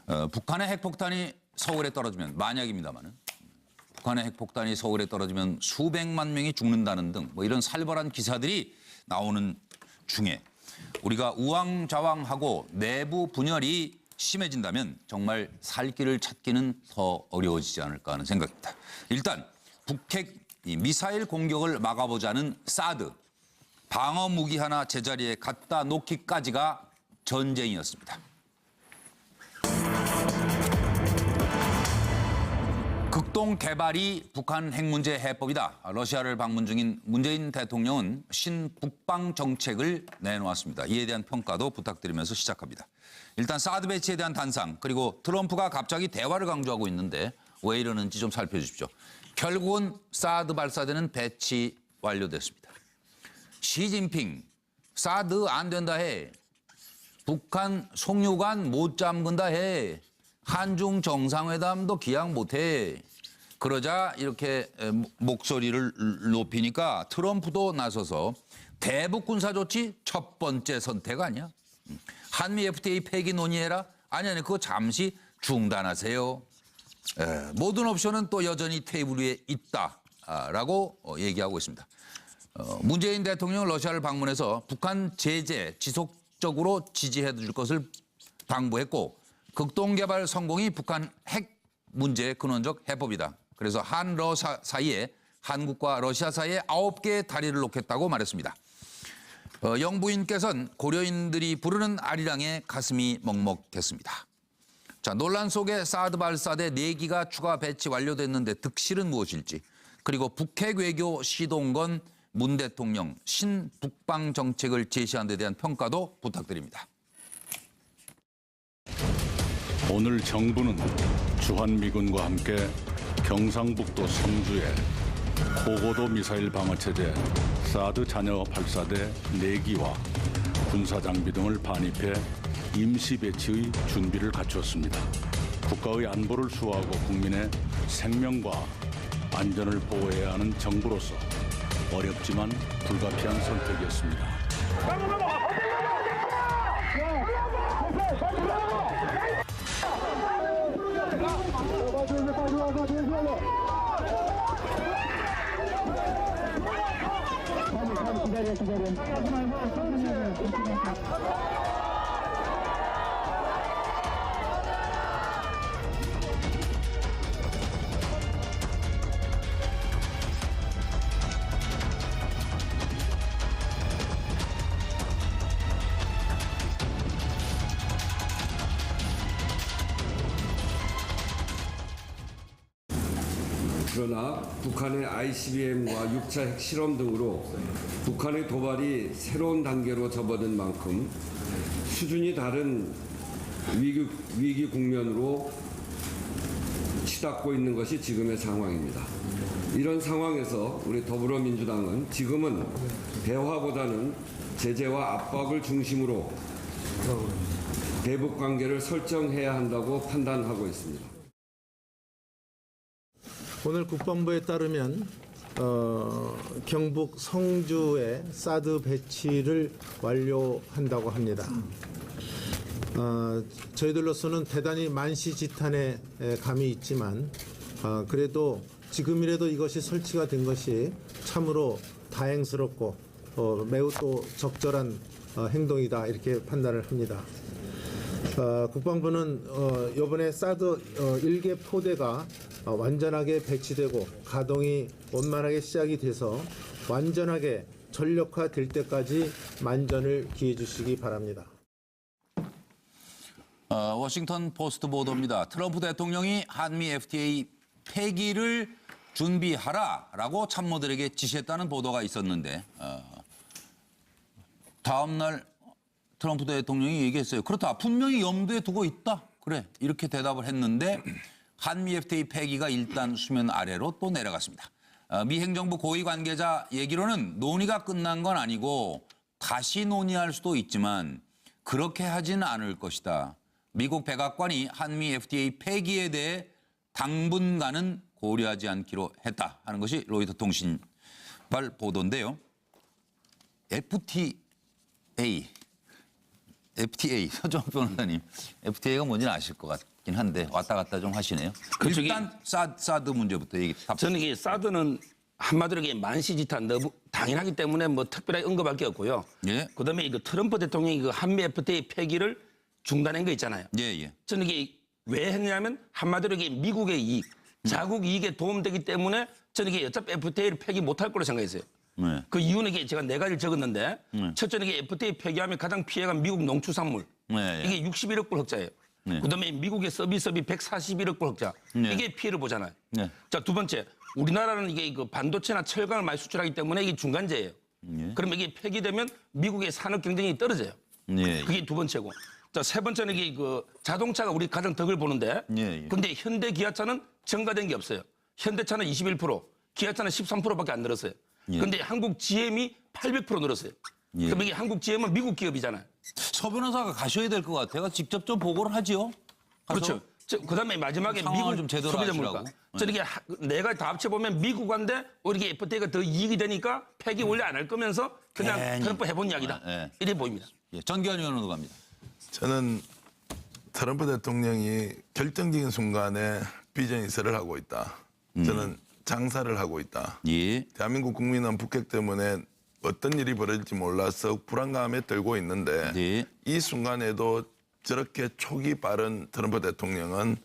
북한의 핵폭탄이 서울에 떨어지면, 만약입니다만은, 북한의 핵폭탄이 서울에 떨어지면 수백만 명이 죽는다는 등 뭐 이런 살벌한 기사들이 나오는 중에 우리가 우왕좌왕하고 내부 분열이 심해진다면 정말 살 길을 찾기는 더 어려워지지 않을까 하는 생각입니다. 일단 북핵 미사일 공격을 막아보자는 사드, 방어 무기 하나 제자리에 갖다 놓기까지가 전쟁이었습니다. 극동 개발이 북한 핵 문제 해법이다. 러시아를 방문 중인 문재인 대통령은 신북방 정책을 내놓았습니다. 이에 대한 평가도 부탁드리면서 시작합니다. 일단 사드 배치에 대한 단상, 그리고 트럼프가 갑자기 대화를 강조하고 있는데 왜 이러는지 좀 살펴주십시오. 결국은 사드 발사대는 배치 완료됐습니다. 시진핑 사드 안 된다 해. 북한 송유관 못 잠근다 해. 한중 정상회담도 기약 못해. 그러자 이렇게 목소리를 높이니까 트럼프도 나서서 대북 군사 조치 첫 번째 선택 아니야? 한미 FTA 폐기 논의해라? 아니 그거 잠시 중단하세요. 모든 옵션은 또 여전히 테이블 위에 있다라고 얘기하고 있습니다. 문재인 대통령은 러시아를 방문해서 북한 제재 지속적으로 지지해 줄 것을 당부했고, 극동개발 성공이 북한 핵 문제의 근원적 해법이다. 그래서 한러 사이에, 한국과 러시아 사이에 9개의 다리를 놓겠다고 말했습니다. 영부인께서는 고려인들이 부르는 아리랑에 가슴이 먹먹했습니다. 자, 논란 속에 사드 발사대 4기가 추가 배치 완료됐는데 득실은 무엇일지, 그리고 북핵 외교 시동건 문 대통령 신북방 정책을 제시한 데 대한 평가도 부탁드립니다. 오늘 정부는 주한미군과 함께 경상북도 성주에 고고도 미사일 방어체제 사드 잔여 발사대 4기와 군사장비 등을 반입해 임시 배치의 준비를 갖추었습니다. 국가의 안보를 수호하고 국민의 생명과 안전을 보호해야 하는 정부로서 어렵지만 불가피한 선택이었습니다. 그러나 북한의 ICBM과 6차 핵실험 등으로 북한의 도발이 새로운 단계로 접어든 만큼 수준이 다른 위기 국면으로 치닫고 있는 것이 지금의 상황입니다. 이런 상황에서 우리 더불어민주당은 지금은 대화보다는 제재와 압박을 중심으로 대북 관계를 설정해야 한다고 판단하고 있습니다. 오늘 국방부에 따르면 경북 성주에 사드 배치를 완료한다고 합니다. 저희들로서는 대단히 만시지탄에 감이 있지만 그래도 지금이라도 이것이 설치가 된 것이 참으로 다행스럽고 매우 또 적절한 행동이다, 이렇게 판단을 합니다. 국방부는 이번에 사드 1개 포대가 완전하게 배치되고 가동이 원만하게 시작이 돼서 완전하게 전력화될 때까지 만전을 기해 주시기 바랍니다. 워싱턴 포스트 보도입니다. 트럼프 대통령이 한미 FTA 폐기를 준비하라라고 참모들에게 지시했다는 보도가 있었는데 다음 날 트럼프 대통령이 얘기했어요. 그렇다. 분명히 염두에 두고 있다. 그래. 이렇게 대답을 했는데 한미 FTA 폐기가 일단 수면 아래로 또 내려갔습니다. 미 행정부 고위 관계자 얘기로는 논의가 끝난 건 아니고 다시 논의할 수도 있지만 그렇게 하지는 않을 것이다. 미국 백악관이 한미 FTA 폐기에 대해 당분간은 고려하지 않기로 했다 하는 것이 로이터 통신발 보도인데요. FTA FTA 서정 변호사님, FTA가 뭔지는 아실 것 같긴 한데 왔다 갔다 좀 하시네요. 그렇죠. 일단 사드 문제부터 얘기. 저는 이게 사드는 한마디로 이게 만시지탄 너무 당연하기 때문에 뭐 특별하게 언급할 게 없고요. 예. 그다음에 이거 트럼프 대통령이 그 한미 FTA 폐기를 중단한 거 있잖아요. 예. 저는 이게 왜 했냐면 한마디로 이게 미국의 이익, 자국 이익에 도움되기 때문에 저는 이게 어차피 FTA를 폐기 못할 거로 생각했어요. 네. 그 이유는 이게 제가 네 가지를 적었는데 첫째는 이게 FTA 폐기하면 가장 피해가 미국 농축산물. 네. 이게 61억 불 흑자예요. 네. 그다음에 미국의 서비스업이 141억 불 흑자. 네. 이게 피해를 보잖아요. 네. 자, 두 번째. 우리나라는 이게 그 반도체나 철강을 많이 수출하기 때문에 이게 중간재예요. 그러면 이게 폐기되면 미국의 산업 경쟁이 떨어져요. 예. 그게 두 번째고. 자, 세 번째는 이게 그 자동차가 우리 가장 덕을 보는데. 예. 근데 현대 기아차는 증가된 게 없어요. 현대차는 21%, 기아차는 13%밖에 안 늘었어요. 예. 근데 한국 GM이 800% 늘었어요. 예. 그럼 이게 한국 GM은 미국 기업이잖아요. 서 변호사가 가셔야 될 것 같아요. 직접 좀 보고를 하지요. 가서? 그렇죠. 그다음에 마지막에 상황을 미국 좀 제대로 소비자 아시라고. 물가. 저는 이게 내가 다 합쳐보면 미국한테 이게 FTA가 더 이익이 되니까 폐기 원래 안 할 거면서 그냥 괜히. 트럼프 해본 이야기다. 예. 이래 보입니다. 예. 전기현 의원으로 갑니다. 저는 트럼프 대통령이 결정적인 순간에 비전이설을 하고 있다. 저는 장사를 하고 있다. 예. 대한민국 국민은 북핵 때문에 어떤 일이 벌어질지 몰라서 불안감에 떨고 있는데 네. 이 순간에도 저렇게 촉이 빠른 트럼프 대통령은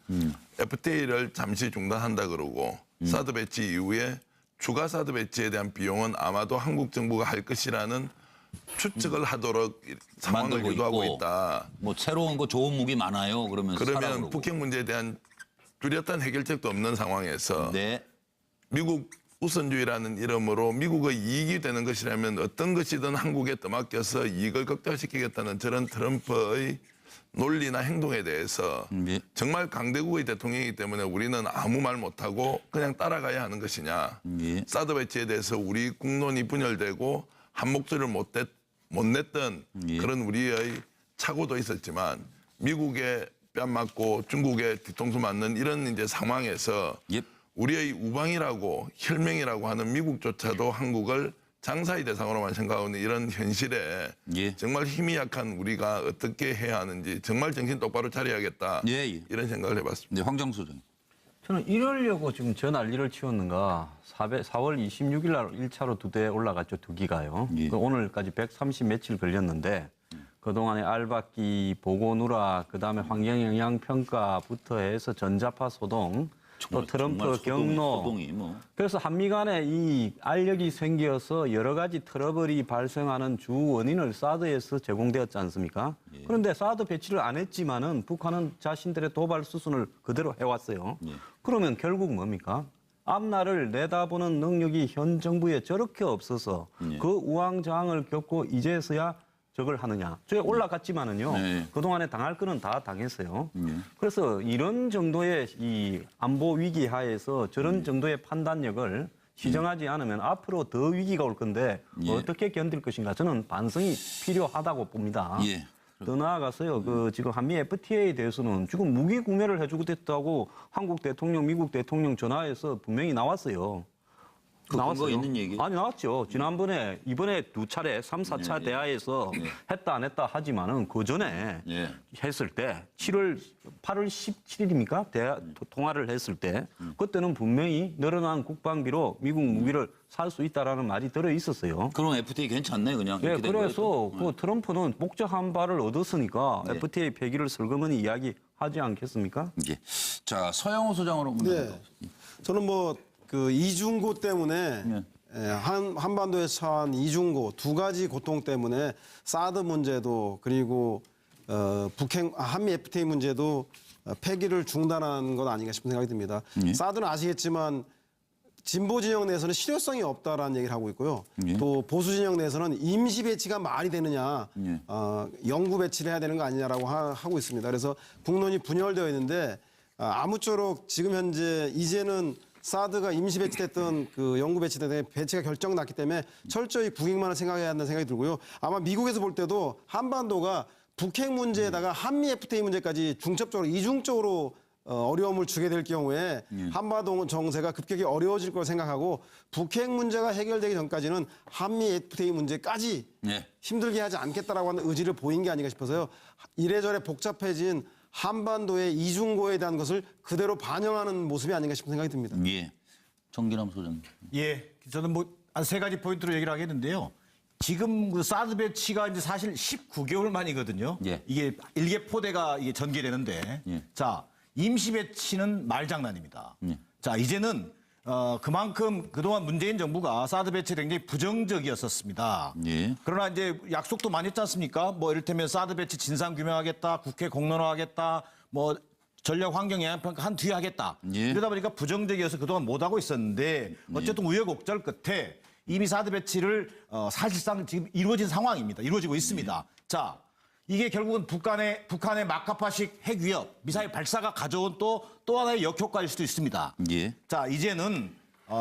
FTA를 잠시 중단한다 그러고 사드 배치 이후에 추가 사드 배치에 대한 비용은 아마도 한국 정부가 할 것이라는 추측을 하도록 상황을 만들고 유도하고 있고. 있다. 뭐 새로운 거 좋은 무기 많아요. 그러면서 사라 그러면 그러고. 북핵 문제에 대한 뚜렷한 해결책도 없는 상황에서 네. 미국 우선주의라는 이름으로 미국의 이익이 되는 것이라면 어떤 것이든 한국에 떠맡겨서 이익을 극대화시키겠다는 저런 트럼프의 논리나 행동에 대해서 예. 정말 강대국의 대통령이기 때문에 우리는 아무 말 못하고 그냥 따라가야 하는 것이냐. 예. 사드 배치에 대해서 우리 국론이 분열되고 한 목소리를 못 냈던 예. 그런 우리의 착오도 있었지만 미국에 뺨 맞고 중국에 뒤통수 맞는 이런 이제 상황에서 예. 우리의 우방이라고 혈맹이라고 하는 미국조차도 한국을 장사의 대상으로만 생각하는 이런 현실에 예. 정말 힘이 약한 우리가 어떻게 해야 하는지 정말 정신 똑바로 차려야겠다. 예. 이런 생각을 해봤습니다. 네, 황정수 전. 저는 이러려고 지금 저 난리를 치웠는가. 4월 26일 날 1차로 2대 올라갔죠. 2기가요. 예. 오늘까지 130 며칠 걸렸는데 그동안에 알박기, 보고 누락, 그다음에 환경영향평가부터 해서 전자파 소동, 또 트럼프 경로. 소동이 뭐. 그래서 한미 간에 이 알력이 생겨서 여러 가지 트러블이 발생하는 주 원인을 사드에서 제공되었지 않습니까? 그런데 사드 배치를 안 했지만은 북한은 자신들의 도발 수순을 그대로 해왔어요. 그러면 결국 뭡니까? 앞날을 내다보는 능력이 현 정부에 저렇게 없어서 그 우왕좌왕을 겪고 이제서야 저걸 하느냐. 저게 올라갔지만은요. 네. 그동안에 당할 거는 다 당했어요. 그래서 이런 정도의 이 안보 위기 하에서 저런 정도의 판단력을 시정하지 않으면 앞으로 더 위기가 올 건데 어떻게 견딜 것인가. 저는 반성이 필요하다고 봅니다. 예. 더 나아가서요. 그 지금 한미 FTA에 대해서는 지금 무기 구매를 해주겠다고 한국 대통령, 미국 대통령 전화해서 분명히 나왔어요. 그 근거 있는 얘기? 아니 나왔죠. 지난번에 이번에 2차례 3, 4차 대화에서 했다 안 했다 하지만은 그 전에 예. 했을 때 8월 17일입니까? 대화 통화를 했을 때 그때는 분명히 늘어난 국방비로 미국 무기를 살 수 있다라는 말이 들어 있었어요. 그럼 FTA 괜찮네 그냥. 예, 이렇게 된 그래서 거예요, 또. 그 트럼프는 목적한 바를 얻었으니까 네. FTA 폐기를 슬그머니 이야기하지 않겠습니까? 예. 자, 서영호 소장으로 네. 저는 뭐 그 이중고 때문에 한반도에 처한 이중고 두 가지 고통 때문에 사드 문제도 그리고 북핵 한미 FTA 문제도 폐기를 중단한 것 아닌가 싶은 생각이 듭니다. 사드는 아시겠지만 진보 진영 내에서는 실효성이 없다라는 얘기를 하고 있고요. 또 보수 진영 내에서는 임시 배치가 말이 되느냐, 영구 배치를 해야 되는 거 아니냐라고 하고 있습니다. 그래서 국론이 분열되어 있는데 아무쪼록 지금 현재 이제는 사드가 임시 배치됐던 그 영구 배치됐던 배치가 결정났기 때문에 철저히 국익만을 생각해야 한다는 생각이 들고요. 아마 미국에서 볼 때도 한반도가 북핵 문제에다가 한미 FTA 문제까지 중첩적으로 이중적으로 어려움을 주게 될 경우에 한반도 정세가 급격히 어려워질 걸 생각하고 북핵 문제가 해결되기 전까지는 한미 FTA 문제까지 예. 힘들게 하지 않겠다라고 하는 의지를 보인 게 아닌가 싶어서요. 이래저래 복잡해진 한반도의 이중고에 대한 것을 그대로 반영하는 모습이 아닌가 싶은 생각이 듭니다. 예. 정기남 소장. 예, 저는 뭐 한 세 가지 포인트로 얘기를 하겠는데요. 지금 그 사드 배치가 이제 사실 19개월 만이거든요. 예. 이게 일개 포대가 이게 전개되는데, 예. 자 임시 배치는 말장난입니다. 예. 자 이제는 그만큼 그동안 문재인 정부가 사드 배치에 굉장히 부정적이었었습니다. 예. 그러나 이제 약속도 많이 했지 않습니까? 뭐 이를테면 사드 배치 진상 규명하겠다, 국회 공론화하겠다, 뭐 전략 환경 영향 평가 한 뒤에 하겠다. 예. 이러다 보니까 부정적이어서 그동안 못 하고 있었는데 어쨌든 우여곡절 끝에 이미 사드 배치를 사실상 지금 이루어진 상황입니다. 이루어지고 있습니다. 자, 이게 결국은 북한의 마카파식 핵 위협, 미사일 발사가 가져온 또 하나의 역효과일 수도 있습니다. 예. 자, 이제는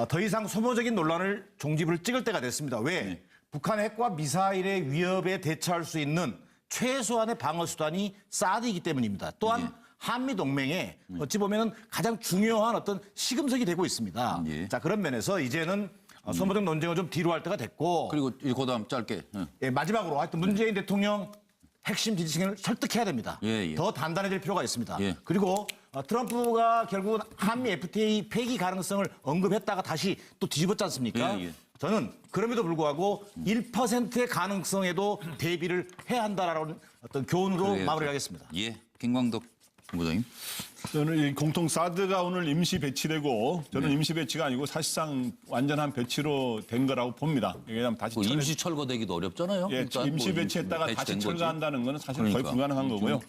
더 이상 소모적인 논란을 종지부를 찍을 때가 됐습니다. 왜? 네. 북한의 핵과 미사일의 위협에 대처할 수 있는 최소한의 방어 수단이 사드이기 때문입니다. 또한 예. 한미 동맹에 어찌 보면 가장 중요한 어떤 시금석이 되고 있습니다. 예. 자, 그런 면에서 이제는 소모적 논쟁을 좀 뒤로 할 때가 됐고 그리고 그다음 짧게. 예, 마지막으로 하여튼 문재인 대통령 핵심 지지층을 설득해야 됩니다. 예, 예. 더 단단해질 필요가 있습니다. 예. 그리고 트럼프가 결국은 한미 FTA 폐기 가능성을 언급했다가 다시 또 뒤집었지 않습니까? 예, 예. 저는 그럼에도 불구하고 1%의 가능성에도 대비를 해야 한다라는 어떤 교훈으로 그래야죠. 마무리하겠습니다. 예. 김광덕 본부장님. 저는 이 공통 사드가 오늘 임시 배치되고 저는 임시 배치가 아니고 사실상 완전한 배치로 된 거라고 봅니다. 왜냐하면 다시 그 임시 철거되기도 어렵잖아요. 예, 일단 임시 뭐 배치했다가 다시 배치된 거지. 철거한다는 거는 사실 그러니까. 거의 불가능한 거고요.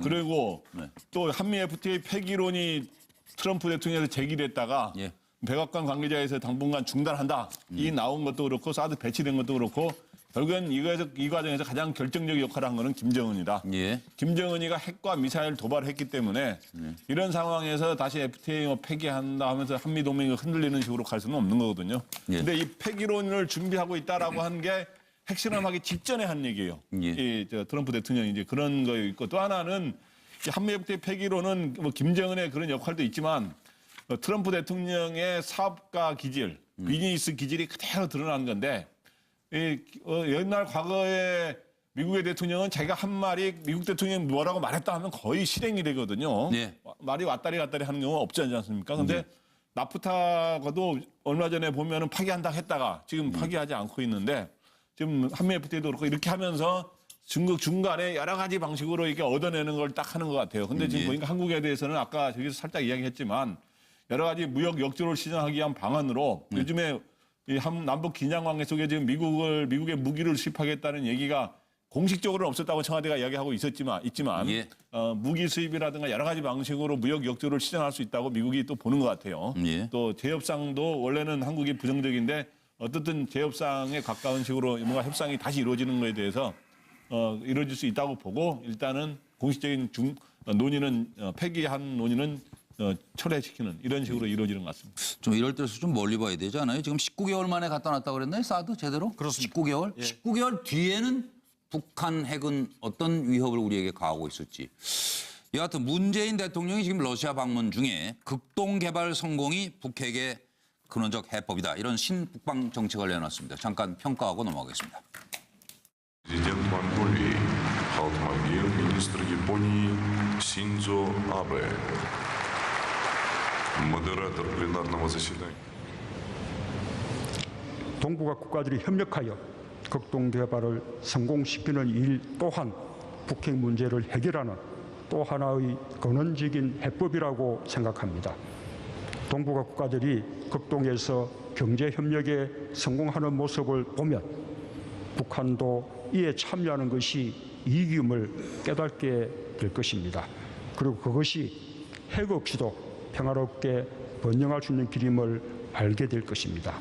그리고 네. 또 한미 FTA 폐기론이 트럼프 대통령에서 제기됐다가 예. 백악관 관계자에서 당분간 중단한다. 이 나온 것도 그렇고 사드 배치된 것도 그렇고 결국엔 이 과정에서 가장 결정적 역할을 한 거는 김정은이다. 예. 김정은이가 핵과 미사일 도발을 했기 때문에 이런 상황에서 다시 FTA 폐기한다 하면서 한미 동맹이 흔들리는 식으로 갈 수는 없는 거거든요. 예. 근데 이 폐기론을 준비하고 있다라고 한 게 핵실험하기 직전에 한 얘기예요. 예. 트럼프 대통령이 이제 그런 거 있고 또 하나는 이 한미 FTA 폐기론은 뭐 김정은의 그런 역할도 있지만 트럼프 대통령의 사업가 기질, 비즈니스 기질이 그대로 드러난 건데 옛날 과거에 미국의 대통령은 자기가 한 말이 미국 대통령이 뭐라고 말했다 하면 거의 실행이 되거든요. 네. 말이 왔다리 갔다리 하는 경우가 없지 않습니까? 근데 나프타가도 얼마 전에 보면은 파기한다 했다가 지금 파기하지 않고 있는데 지금 한미 FTA도 그렇고 이렇게 하면서 중간에 여러 가지 방식으로 이렇게 얻어내는 걸 딱 하는 것 같아요. 근데 지금 보니까 한국에 대해서는 아까 저기서 살짝 이야기했지만 여러 가지 무역 역조를 시전하기 위한 방안으로 요즘에 이 남북 긴장 관계 속에 지금 미국의 무기를 수입하겠다는 얘기가 공식적으로는 없었다고 청와대가 이야기하고 있지만 예. 무기 수입이라든가 여러 가지 방식으로 무역 역조를 시전할 수 있다고 미국이 또 보는 것 같아요. 예. 또 재협상도 원래는 한국이 부정적인데 어떻든 재협상에 가까운 식으로 뭔가 협상이 다시 이루어지는 것에 대해서 이루어질 수 있다고 보고 일단은 공식적인 논의는 폐기한 논의는 철회시키는 이런 식으로 이루어지는 것 같습니다. 좀 이럴 때서 좀 멀리 봐야 되지 않아요? 지금 19개월 만에 갖다 놨다고 그랬나요? 사드 제대로? 그렇습니다. 19개월? 예. 19개월 뒤에는 북한 핵은 어떤 위협을 우리에게 가하고 있을지. 여하튼 문재인 대통령이 지금 러시아 방문 중에 극동 개발 성공이 북핵의 근원적 해법이다. 이런 신북방 정책을 내놨습니다. 잠깐 평가하고 넘어가겠습니다. Президент Монголии Халтмагир, министр Японии Синдзо Абе, модератор пленарного заседания. 동북아 국가들이 협력하여 극동 개발을 성공시키는 일 또한 북핵 문제를 해결하는 또 하나의 근원적인 해법이라고 생각합니다. 동북아 국가들이 극동에서 경제 협력에 성공하는 모습을 보면 북한도 이에 참여하는 것이 이익임을 깨닫게 될 것입니다. 그리고 그것이 핵 없이도 평화롭게 번영할 수 있는 길임을 알게 될 것입니다.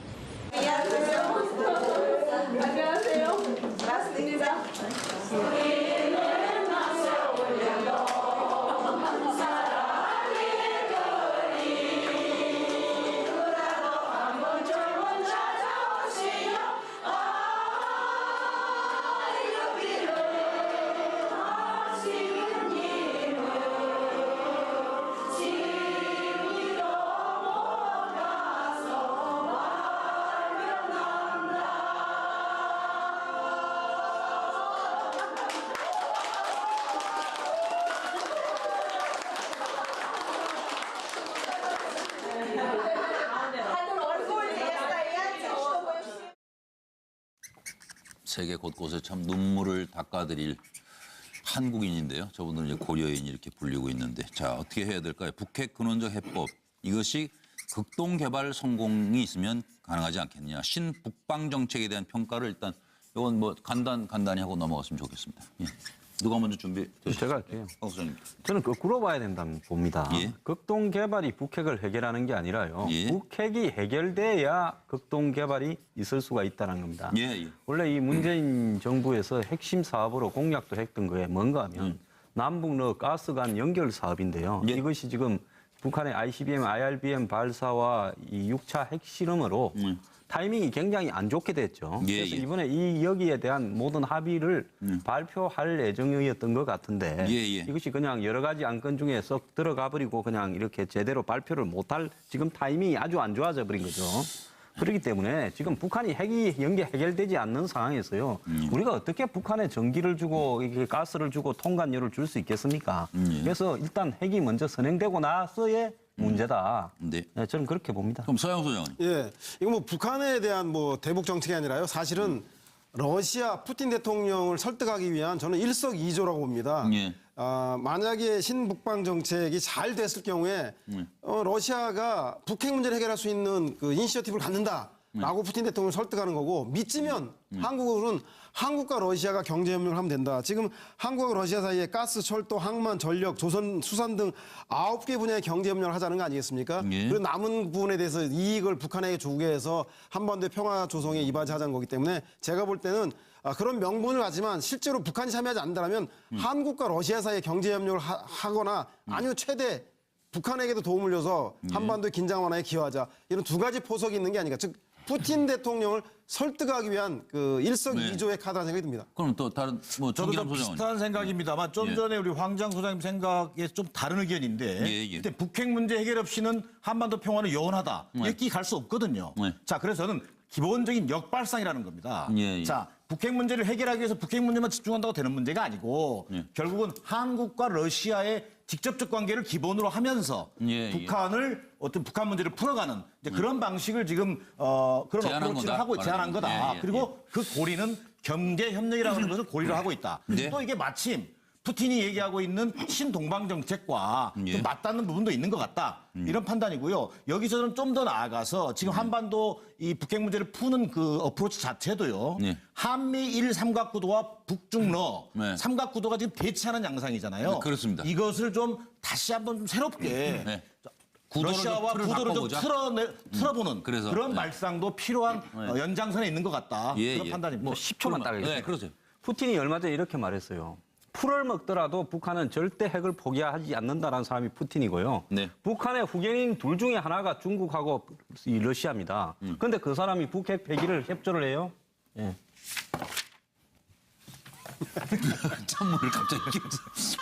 세계 곳곳에 참 눈물을 닦아드릴 한국인인데요. 저분들은 이제 고려인 이렇게 불리고 있는데 자 어떻게 해야 될까요? 북핵 근원적 해법 이것이 극동 개발 성공이 있으면 가능하지 않겠느냐. 신북방 정책에 대한 평가를 일단 이건 뭐 간단히 하고 넘어갔으면 좋겠습니다. 예. 누가 먼저 준비되셨어요? 제가 할게요. 강 소장님. 저는 거꾸로 봐야 된다고 봅니다. 예. 극동 개발이 북핵을 해결하는 게 아니라요. 예. 북핵이 해결돼야 극동 개발이 있을 수가 있다는 겁니다. 예, 예. 원래 이 문재인 정부에서 핵심 사업으로 공약도 했던 거에 뭔가 하면 남북러 가스관 연결 사업인데요. 예. 이것이 지금 북한의 ICBM, IRBM 발사와 이 6차 핵실험으로 타이밍이 굉장히 안 좋게 됐죠. 예, 그래서 예. 이번에 이 여기에 대한 모든 합의를 발표할 예정이었던 것 같은데 예, 예. 이것이 그냥 여러 가지 안건 중에 쏙 들어가 버리고 그냥 이렇게 제대로 발표를 못할 지금 타이밍이 아주 안 좋아져 버린 거죠. 그렇기 때문에 지금 북한이 핵이 연계 해결되지 않는 상황에서요. 우리가 어떻게 북한에 전기를 주고 이게 가스를 주고 통관료를 줄 수 있겠습니까? 그래서 일단 핵이 먼저 선행되고 나서의 문제다. 네. 네, 저는 그렇게 봅니다. 그럼 서영 소장님. 예, 이거 뭐 북한에 대한 뭐 대북 정책이 아니라요. 사실은 러시아 푸틴 대통령을 설득하기 위한 저는 일석이조라고 봅니다. 예. 만약에 신북방 정책이 잘 됐을 경우에 러시아가 북핵 문제를 해결할 수 있는 그 이니셔티브를 갖는다라고 푸틴 대통령을 설득하는 거고 믿지면 한국은 한국과 러시아가 경제협력을 하면 된다. 지금 한국과 러시아 사이에 가스, 철도, 항만, 전력, 조선, 수산 등 9개 분야의 경제협력을 하자는 거 아니겠습니까? 예. 그리고 남은 부분에 대해서 이익을 북한에게 주게 해서 한반도의 평화 조성에 이바지하자는 거기 때문에 제가 볼 때는 그런 명분을 가지만 실제로 북한이 참여하지 않는다면 한국과 러시아 사이에 경제협력을 하거나 아니면 최대 북한에게도 도움을 줘서 한반도의 긴장 완화에 기여하자. 이런 두 가지 포석이 있는 게 아닌가. 즉 푸틴 대통령을 설득하기 위한 그 일석이조의 카드라는 생각이 듭니다. 그럼 또 다른 뭐 저도 정기남 좀 소장은 비슷한 생각입니다만 좀 예. 전에 우리 황장 소장님 생각에 좀 다른 의견인데 예, 예. 그때 북핵 문제 해결 없이는 한반도 평화는 영원하다. 네. 이렇게 갈 수 없거든요. 네. 자, 그래서 저는 기본적인 역발상이라는 겁니다. 예, 예. 자, 북핵 문제를 해결하기 위해서 북핵 문제만 집중한다고 되는 문제가 아니고 예. 결국은 한국과 러시아의 직접적 관계를 기본으로 하면서 예, 예. 북한을 어떤 북한 문제를 풀어가는 이제 그런 방식을 지금 그런 제안한 어프로치를 거다, 하고 제안한 거다. 말하자면. 예, 예, 그리고 그 고리는 경제 협력이라고 하는 것을 고리로 하고 있다. 네. 또 이게 마침 푸틴이 얘기하고 있는 신동방 정책과 예. 좀 맞닿는 부분도 있는 것 같다. 이런 판단이고요. 여기서는 좀 더 나아가서 지금 한반도 이 북핵 문제를 푸는 그 어프로치 자체도요. 예. 한미일 삼각구도와 북중러 네. 삼각구도가 지금 대치하는 양상이잖아요. 네, 그렇습니다. 이것을 좀 다시 한번 좀 새롭게 네. 구도를 러시아와 좀 틀을 구도를 좀 바꿔보자. 틀어보는 그래서, 그런 네. 말상도 필요한 연장선에 있는 것 같다. 예, 그런 예. 판단입니다. 뭐 10초만 딱 네, 그러세요. 푸틴이 얼마 전에 이렇게 말했어요. 풀을 먹더라도 북한은 절대 핵을 포기하지 않는다라는 사람이 푸틴이고요. 네. 북한의 후견인 둘 중에 하나가 중국하고 이 러시아입니다. 그런데 그 사람이 북핵 폐기를 협조를 해요? 예. 찬물을 갑자기 끼웠어.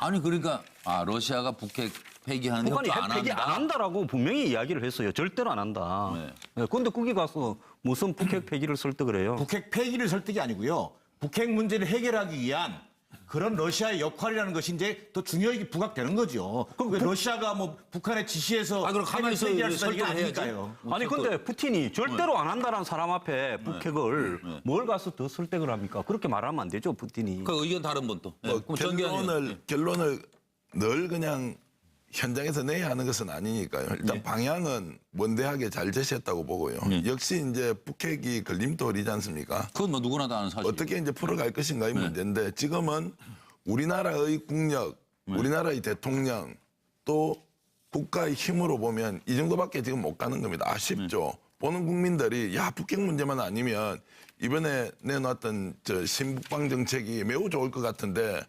아니 그러니까 러시아가 북핵 폐기하는 북한이 협조 핵 안 폐기 한다. 안 한다라고 분명히 이야기를 했어요. 절대로 안 한다. 네. 그런데 거기 가서 무슨 북핵 폐기를 설득을 해요? 북핵 폐기를 설득이 아니고요. 북핵 문제를 해결하기 위한 그런 러시아의 역할이라는 것이 이제 더 중요하게 부각되는 거죠. 그럼 러시아가 뭐 북한의 지시에서 그럼 가만히 있어 폐기할 수 있는 게 설득을 아니니까요. 아니 근데 푸틴이 절대로 안 한다는 사람 앞에 북핵을 뭘 가서 더 설득을 합니까? 그렇게 말하면 안 되죠, 푸틴이. 그 의견 다른 분 또. 네. 뭐 그럼 정기환 의원. 결론을 늘 그냥 현장에서 내야 하는 것은 아니니까요. 일단 방향은 원대하게 잘 제시했다고 보고요. 역시 이제 북핵이 걸림돌이지 않습니까? 그건 뭐 누구나 다 아는 사실. 어떻게 이제 풀어갈 것인가의 문제인데 지금은 우리나라의 국력, 우리나라의 대통령 또 국가의 힘으로 보면 이 정도밖에 지금 못 가는 겁니다. 아쉽죠. 보는 국민들이 야 북핵 문제만 아니면 이번에 내놓았던 저 신북방 정책이 매우 좋을 것 같은데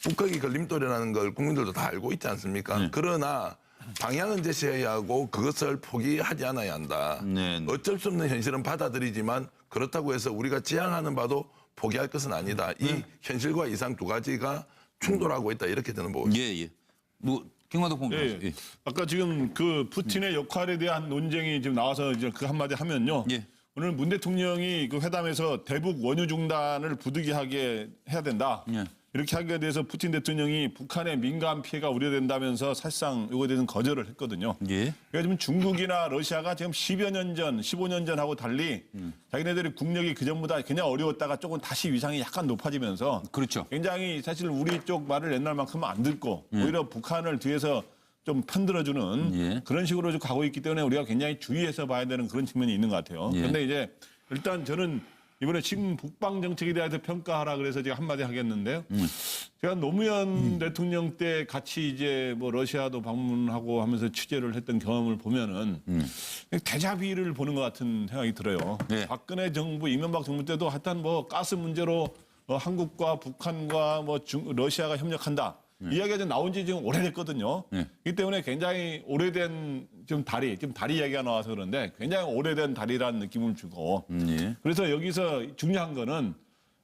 북핵이 걸림돌이라는 걸 국민들도 다 알고 있지 않습니까? 그러나 방향은 제시해야 하고 그것을 포기하지 않아야 한다. 네. 어쩔 수 없는 현실은 받아들이지만 그렇다고 해서 우리가 지향하는 바도 포기할 것은 아니다. 이 현실과 이상 두 가지가 충돌하고 있다. 이렇게 저는 보고 있습니다. 예, 예. 뭐 김관덕 본부장. 예. 예. 아까 지금 그 푸틴의 역할에 대한 논쟁이 지금 나와서 이제 그 한마디 하면요. 예. 오늘 문 대통령이 그 회담에서 대북 원유 중단을 부득이하게 해야 된다. 예. 이렇게 하게 돼서 푸틴 대통령이 북한의 민간 피해가 우려된다면서 사실상 이거에 대해서는 거절을 했거든요. 예. 그러니까 지금 중국이나 러시아가 지금 10여 년 전, 15년 전하고 달리 자기네들이 국력이 그전보다 그냥 어려웠다가 조금 다시 위상이 약간 높아지면서 그렇죠. 굉장히 사실 우리 쪽 말을 옛날만큼은 안 듣고 오히려 북한을 뒤에서 좀 편들어주는 예. 그런 식으로 좀 가고 있기 때문에 우리가 굉장히 주의해서 봐야 되는 그런 측면이 있는 것 같아요. 예. 그런데 이제 일단 저는 이번에 지금 북방 정책에 대해서 평가하라 그래서 제가 한마디 하겠는데요. 제가 노무현 대통령 때 같이 이제 뭐 러시아도 방문하고 하면서 취재를 했던 경험을 보면은 데자비를 보는 것 같은 생각이 들어요. 네. 박근혜 정부, 이명박 정부 때도 하여튼 뭐 가스 문제로 한국과 북한과 뭐 러시아가 협력한다. 이야기가 좀 나온 지 지금 오래됐거든요. 이 때문에 굉장히 오래된 지금 다리 이야기가 나와서 그런데 굉장히 오래된 다리라는 느낌을 주고. 예. 그래서 여기서 중요한 거는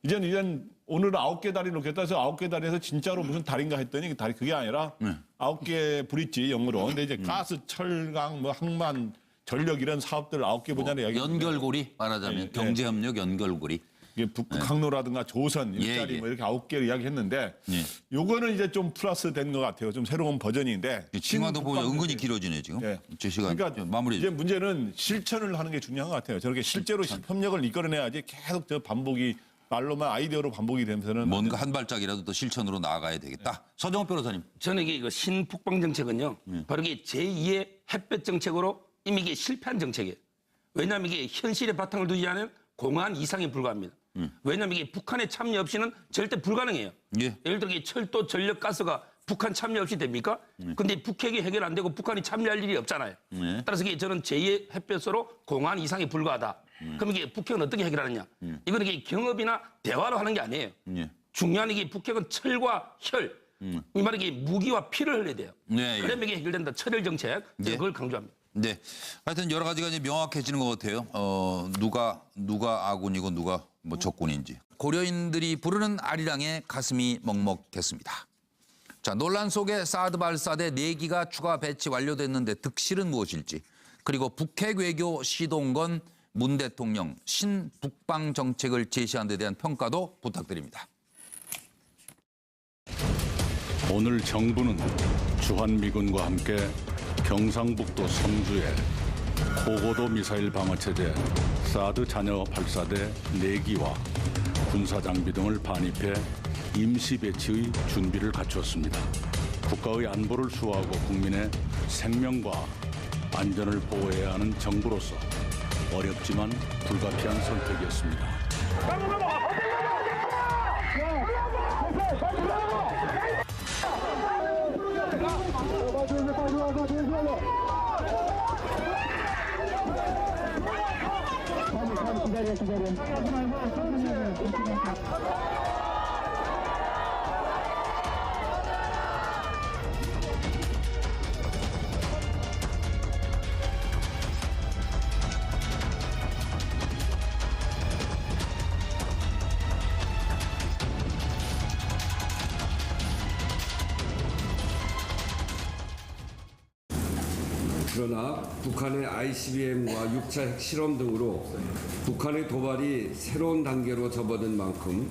이젠 오늘은 9개 다리 놓겠다 해서 9개 다리에서 진짜로 무슨 다리인가 했더니 그 다리 그게 아니라 9개 브릿지 영어로. 근데 이제 가스, 철강, 뭐 항만, 전력 이런 사업들 9개 분야를 이야기. 연결고리 말하자면 예. 경제협력 연결고리. 이게 북극항로라든가 조선, 일자리 예. 뭐 이렇게 9개를 이야기했는데 예. 요거는 이제 좀 플러스 된 것 같아요. 좀 새로운 버전인데. 시간도 보면 신북방 은근히 정책. 길어지네 지금. 예. 저 시간 그러니까 좀 마무리해 이제 주세요. 문제는 실천을 하는 게 중요한 것 같아요. 저렇게 실제로 협력을 이끌어내야지 계속 저 반복이 말로만 아이디어로 반복이 되면서는 뭔가 한 발짝이라도 더 실천으로 나아가야 되겠다. 서정욱 변호사님. 저는 이게 신북방 정책은요. 바로 이게 제2의 햇볕 정책으로 이미 이게 실패한 정책이에요. 왜냐하면 이게 현실에 바탕을 두지 않은 공안 이상에 불과합니다. 왜냐하면 이게 북한의 참여 없이는 절대 불가능해요. 예. 예를 들어 이 철도, 전력, 가스가 북한 참여 없이 됩니까? 근데 북핵이 해결 안 되고 북한이 참여할 일이 없잖아요. 따라서 이게 저는 제2의 햇볕으로 공안 이상에 불과하다. 그럼 이게 북핵은 어떻게 해결하느냐? 이거는 이게 경협이나 대화로 하는 게 아니에요. 예. 중요한 이게 북핵은 철과 혈, 이 말은 이게 무기와 피를 흘려야 돼요. 네, 예. 그러면 이게 해결된다. 철혈 정책, 저는 예. 그걸 강조합니다. 네. 하여튼 여러 가지가 이제 명확해지는 것 같아요. 누가 아군이고 누가 뭐 적군인지. 고려인들이 부르는 아리랑에 가슴이 먹먹했습니다. 자, 논란 속에 사드 발사대 4기가 추가 배치 완료됐는데 득실은 무엇일지. 그리고 북핵 외교 시동건 문 대통령 신북방 정책을 제시한 데 대한 평가도 부탁드립니다. 오늘 정부는 주한미군과 함께 경상북도 성주에 고고도 미사일 방어체제 사드 잔여 발사대 4기와 군사장비 등을 반입해 임시 배치의 준비를 갖추었습니다. 국가의 안보를 수호하고 국민의 생명과 안전을 보호해야 하는 정부로서 어렵지만 불가피한 선택이었습니다. 그러나 북한의 ICBM과 6차 핵실험 등으로 북한의 도발이 새로운 단계로 접어든 만큼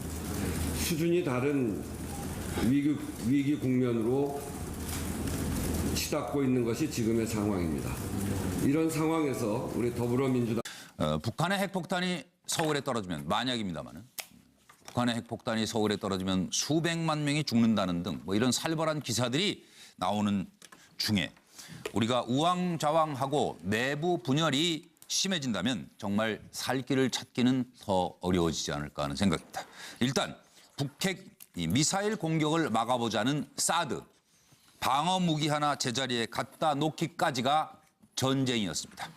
수준이 다른 위기 국면으로 치닫고 있는 것이 지금의 상황입니다. 이런 상황에서 우리 더불어민주당 북한의 핵폭탄이 서울에 떨어지면 만약입니다만은 북한의 핵폭탄이 서울에 떨어지면 수백만 명이 죽는다는 등 뭐 이런 살벌한 기사들이 나오는 중에 우리가 우왕좌왕하고 내부 분열이 심해진다면 정말 살 길을 찾기는 더 어려워지지 않을까 하는 생각입니다. 일단 북핵 미사일 공격을 막아보자는 사드 방어 무기 하나 제자리에 갖다 놓기까지가 전쟁이었습니다.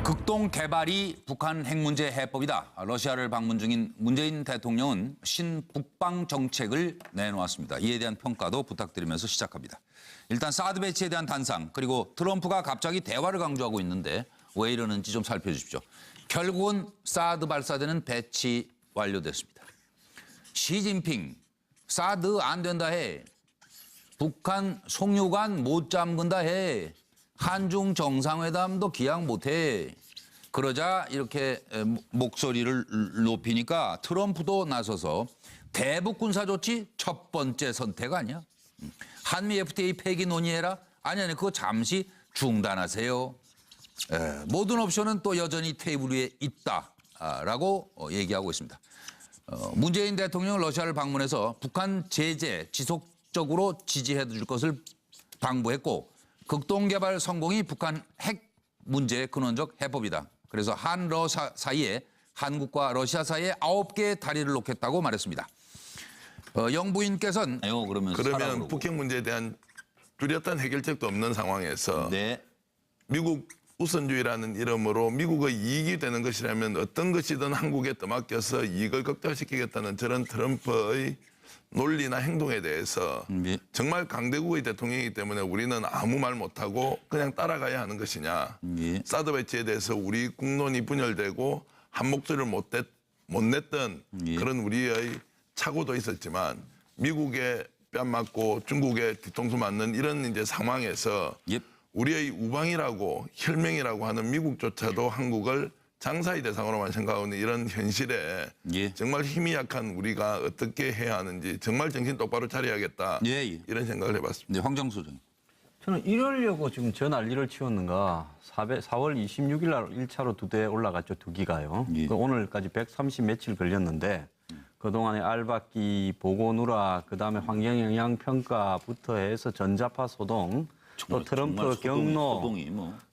극동 개발이 북한 핵 문제 해법이다. 러시아를 방문 중인 문재인 대통령은 신북방 정책을 내놓았습니다. 이에 대한 평가도 부탁드리면서 시작합니다. 일단 사드 배치에 대한 단상, 그리고 트럼프가 갑자기 대화를 강조하고 있는데 왜 이러는지 좀 살펴주십시오. 결국은 사드 발사대는 배치 완료됐습니다. 시진핑, 사드 안 된다 해. 북한 송유관 못 잠근다 해. 한중 정상회담도 기약 못해. 그러자 이렇게 목소리를 높이니까 트럼프도 나서서 대북 군사 조치 첫 번째 선택 아니야? 한미 FTA 폐기 논의해라? 아니 그거 잠시 중단하세요. 모든 옵션은 또 여전히 테이블 위에 있다라고 얘기하고 있습니다. 문재인 대통령은 러시아를 방문해서 북한 제재 지속적으로 지지해 줄 것을 당부했고 극동개발 성공이 북한 핵 문제의 근원적 해법이다. 그래서 한러 사이에 한국과 러시아 사이에 9개의 다리를 놓겠다고 말했습니다. 영부인께서는 그러면 북핵 문제에 대한 뚜렷한 해결책도 없는 상황에서 네. 미국 우선주의라는 이름으로 미국의 이익이 되는 것이라면 어떤 것이든 한국에 떠맡겨서 이익을 극대화시키겠다는 저런 트럼프의 논리나 행동에 대해서 네. 정말 강대국의 대통령이기 때문에 우리는 아무 말 못하고 그냥 따라가야 하는 것이냐. 네. 사드 배치에 대해서 우리 국론이 분열되고 한 목소리를 못 냈던 네. 그런 우리의 착오도 있었지만 미국에 뺨 맞고 중국에 뒤통수 맞는 이런 이제 상황에서 우리의 우방이라고 혈맹이라고 하는 미국조차도 한국을 장사의 대상으로만 생각하는 이런 현실에 정말 힘이 약한 우리가 어떻게 해야 하는지 정말 정신 똑바로 차려야겠다. 이런 생각을 해봤습니다. 네, 황정수 전. 저는 이러려고 지금 저 난리를 치웠는가. 4월 26일 날 1차로 2대 올라갔죠. 2기가요. 오늘까지 130 며칠 걸렸는데 그동안에 알박기, 보고누락, 그다음에 환경영향평가부터 해서 전자파 소동, 또 트럼프 경로.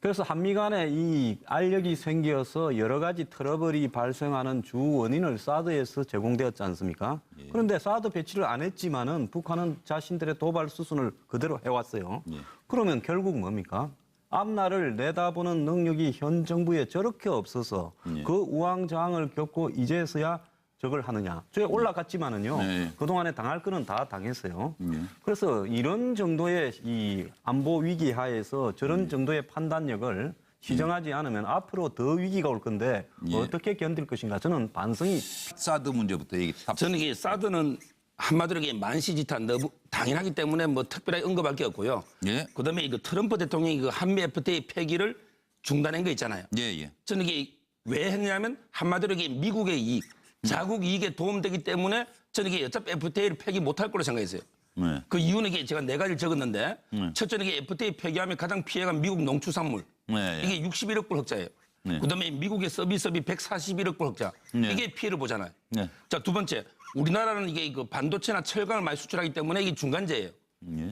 그래서 한미 간에 이 알력이 생겨서 여러 가지 트러블이 발생하는 주 원인을 사드에서 제공되었지 않습니까? 그런데 사드 배치를 안 했지만은 북한은 자신들의 도발 수순을 그대로 해왔어요. 그러면 결국 뭡니까? 앞날을 내다보는 능력이 현 정부에 저렇게 없어서 그 우왕좌왕을 겪고 이제서야 저걸 하느냐. 저에 올라갔지만은요. 그동안에 당할 거는 다 당했어요. 그래서 이런 정도의 이 안보 위기 하에서 저런 정도의 판단력을 시정하지 않으면 앞으로 더 위기가 올 건데 어떻게 견딜 것인가. 저는 반성이. 사드 문제부터 저는 이게 사드는 한마디로 이게 만시지탄 너무 당연하기 때문에 뭐 특별하게 언급할 게 없고요. 그다음에 이거 트럼프 대통령이 그 한미 FTA 폐기를 중단한 거 있잖아요. 저는 이게 왜 했냐면 한마디로 이게 미국의 이익, 자국 이익에 도움되기 때문에 저는 이게 어차피 FTA를 폐기 못할 거로 생각했어요. 그 이유는 이게 제가 4가지를 적었는데 첫째는 이게 FTA 폐기하면 가장 피해가 미국 농축산물. 이게 61억 불 흑자예요. 그다음에 미국의 서비스업이 141억 불 흑자. 이게 피해를 보잖아요. 자, 두 번째. 우리나라는 이게 그 반도체나 철강을 많이 수출하기 때문에 이게 중간재예요.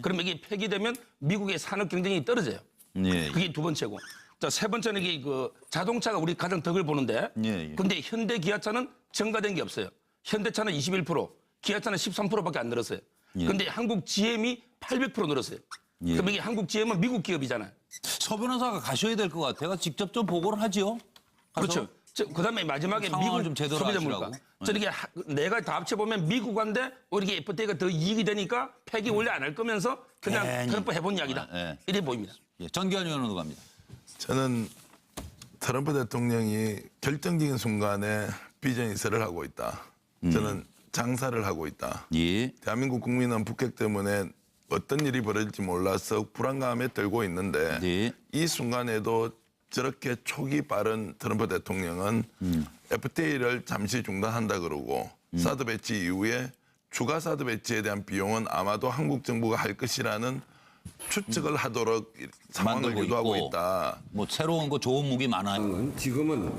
그러면 이게 폐기되면 미국의 산업 경쟁력이 떨어져요. 그게 두 번째고. 자, 세 번째는 이게 그 자동차가 우리 가장 덕을 보는데 근데 현대 기아차는 증가된 게 없어요. 현대차는 21%, 기아차는 13%밖에 안 늘었어요. 근데 한국 GM이 800% 늘었어요. 그럼 이게 한국 GM은 미국 기업이잖아요. 서 변호사가 가셔야 될 것 같아요. 직접 좀 보고를 하지요. 그렇죠. 그다음에 마지막에 미국 좀 제대로 소비자 하시라고. 물가. 저는 이게 내가 다 합쳐보면 미국한데 이렇게 FTA가 더 이익이 되니까 폐기 원래 안 할 거면서 그냥 트럼프 해본 이야기다. 이래 보입니다. 정기현 의원으로 갑니다. 저는 트럼프 대통령이 결정적인 순간에 비전 이설을 하고 있다. 저는 장사를 하고 있다. 대한민국 국민은 북핵 때문에 어떤 일이 벌어질지 몰라서 불안감에 떨고 있는데 이 순간에도 저렇게 촉이 빠른 트럼프 대통령은 FTA를 잠시 중단한다 그러고 사드 배치 이후에 추가 사드 배치에 대한 비용은 아마도 한국 정부가 할 것이라는 추측을 하도록 상황을 유도하고 있다. 뭐 새로운 거 좋은 무기 많아요. 지금은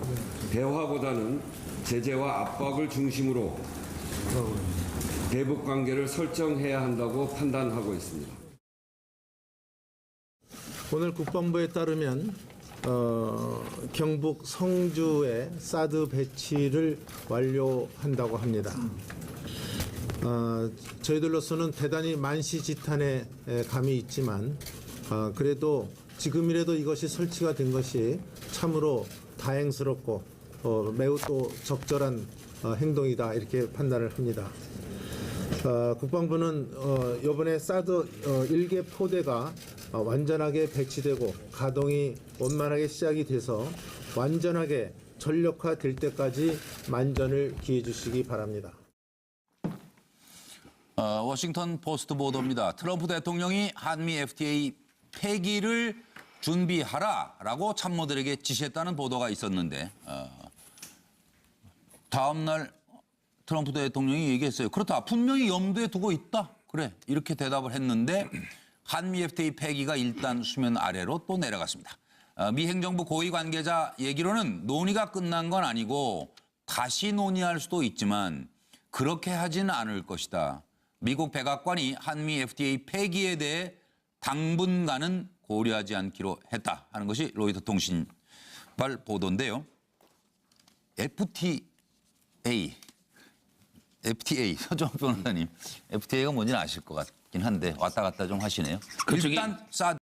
대화보다는 제재와 압박을 중심으로 대북 관계를 설정해야 한다고 판단하고 있습니다. 오늘 국방부에 따르면 경북 성주에 사드 배치를 완료한다고 합니다. 저희들로서는 대단히 만시지탄의 감이 있지만 그래도 지금이라도 이것이 설치가 된 것이 참으로 다행스럽고 매우 또 적절한 행동이다 이렇게 판단을 합니다. 국방부는 이번에 사드 1개 포대가 완전하게 배치되고 가동이 원만하게 시작이 돼서 완전하게 전력화될 때까지 만전을 기해 주시기 바랍니다. 워싱턴 포스트 보도입니다. 트럼프 대통령이 한미 FTA 폐기를 준비하라라고 참모들에게 지시했다는 보도가 있었는데 다음 날 트럼프 대통령이 얘기했어요. 그렇다. 분명히 염두에 두고 있다. 그래. 이렇게 대답을 했는데 한미 FTA 폐기가 일단 수면 아래로 또 내려갔습니다. 미 행정부 고위 관계자 얘기로는 논의가 끝난 건 아니고 다시 논의할 수도 있지만 그렇게 하지는 않을 것이다. 미국 백악관이 한미 FTA 폐기에 대해 당분간은 고려하지 않기로 했다 하는 것이 로이터 통신발 보도인데요. FTA 서정호 변호사님, FTA가 뭔지는 아실 것 같긴 한데 왔다 갔다 좀 하시네요. 그쪽이 일단 사드